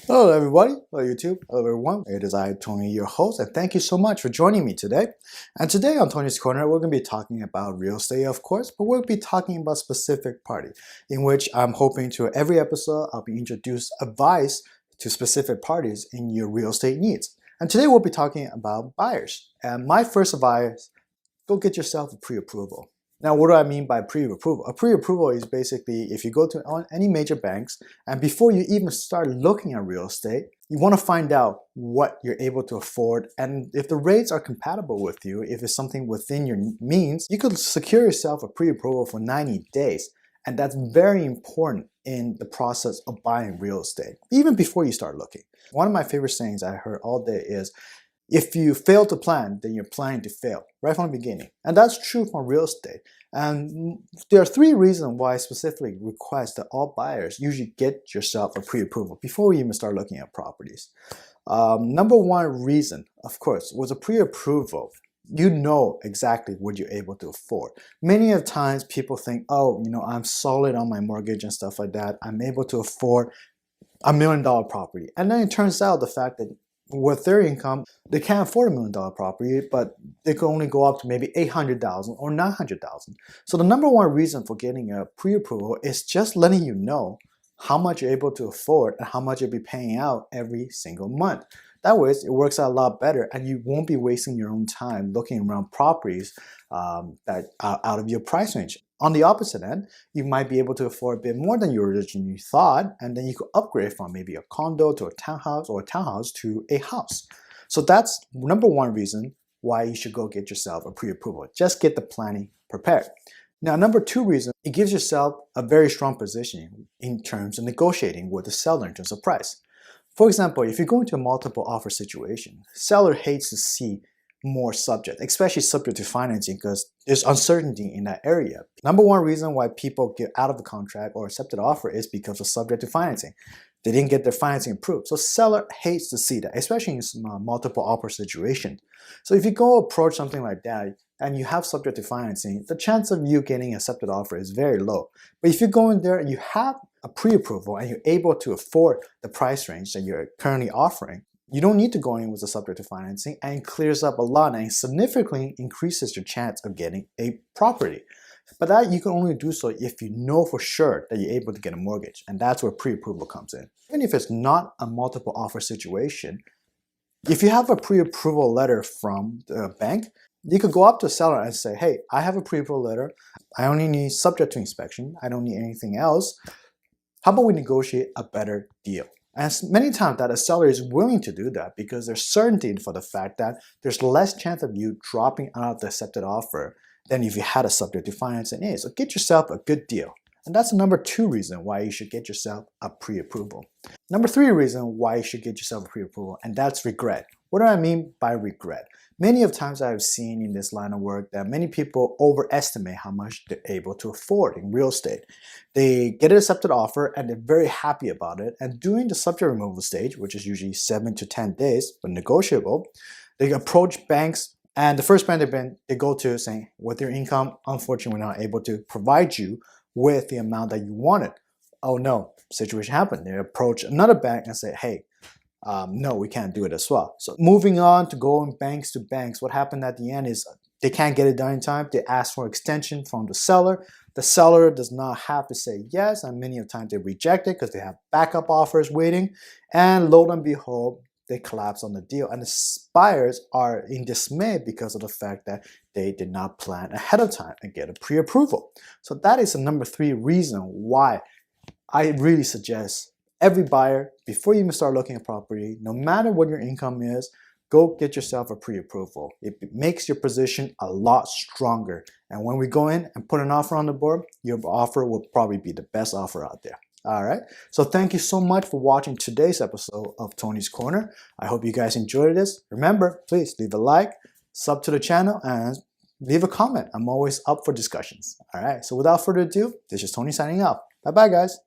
Hello everybody, hello YouTube, hello everyone. It is I, Tony, your host, and thank you so much for joining me today. And today on Tony's Corner, we're going to be talking about real estate, of course, but we'll be talking about specific party, in which I'm hoping to every episode I'll be introduced advice to specific parties in your real estate needs. And today we'll be talking about buyers. And my first advice, go get yourself a pre-approval. Now, what do I mean by pre-approval? A pre-approval is basically if you go to any major banks and before you even start looking at real estate, you want to find out what you're able to afford, and if the rates are compatible with you, if it's something within your means, you could secure yourself a pre-approval for 90 days. And that's very important in the process of buying real estate, even before you start looking. One of my favorite sayings I heard all day is, if you fail to plan, then you're planning to fail right from the beginning. And that's true for real estate. And there are three reasons why I specifically request that all buyers usually get yourself a pre-approval before you even start looking at properties. Number one reason, of course, was a pre-approval. You know exactly what you're able to afford. Many of times people think, oh, I'm solid on my mortgage and stuff like that. I'm able to afford $1 million property. And then it turns out the fact that with their income, they can't afford $1 million property, but they can only go up to maybe $800,000 or $900,000. So the number one reason for getting a pre-approval is just letting you know how much you're able to afford and how much you'll be paying out every single month. That way, it works out a lot better, and you won't be wasting your own time looking around properties that are out of your price range. On the opposite end, you might be able to afford a bit more than you originally thought, and then you could upgrade from maybe a condo to a townhouse or a townhouse to a house. So that's number one reason why you should go get yourself a pre-approval. Just get the planning prepared. Now, number two reason, it gives yourself a very strong position in terms of negotiating with the seller in terms of price. For example, if you go into a multiple offer situation, seller hates to see more subject, especially subject to financing, because there's uncertainty in that area. Number one reason why people get out of the contract or accept an offer is because of subject to financing. They didn't get their financing approved. So seller hates to see that, especially in multiple offer situation. So if you go approach something like that and you have subject to financing, the chance of you getting accepted offer is very low. But if you go in there and you have a pre-approval and you're able to afford the price range that you're currently offering, you don't need to go in with the subject to financing, and it clears up a lot and significantly increases your chance of getting a property. But that you can only do so if you know for sure that you're able to get a mortgage, and that's where pre-approval comes in. Even if it's not a multiple offer situation, if you have a pre-approval letter from the bank, you could go up to a seller and say, hey, I have a pre-approval letter. I only need subject to inspection. I don't need anything else. How about we negotiate a better deal? And many times that a seller is willing to do that because there's certainty for the fact that there's less chance of you dropping out of the accepted offer than if you had a subject to financing. So get yourself a good deal. And that's the number two reason why you should get yourself a pre-approval. Number three reason why you should get yourself a pre-approval, and that's regret. What do I mean by regret? Many of times I've seen in this line of work that many people overestimate how much they're able to afford in real estate. They get an accepted offer and they're very happy about it. And during the subject removal stage, which is usually 7 to 10 days, but negotiable, they approach banks, and the first bank they go to saying, with your income, unfortunately, we're not able to provide you with the amount that you wanted. Oh no, situation happened. They approach another bank and say, hey, no, we can't do it as well. So moving on to going banks to banks, what happened at the end is they can't get it done in time. They ask for extension from the seller. The seller does not have to say yes, and many of the times they reject it because they have backup offers waiting. And lo and behold, they collapse on the deal. And the buyers are in dismay because of the fact that they did not plan ahead of time and get a pre-approval. So that is the number three reason why I really suggest every buyer, before you even start looking at property, no matter what your income is, go get yourself a pre-approval. It makes your position a lot stronger. And when we go in and put an offer on the board, your offer will probably be the best offer out there. All right. So thank you so much for watching today's episode of Tony's Corner. I hope you guys enjoyed this. Remember, please leave a like, sub to the channel, and leave a comment. I'm always up for discussions. All right. So without further ado, this is Tony signing off. Bye-bye, guys.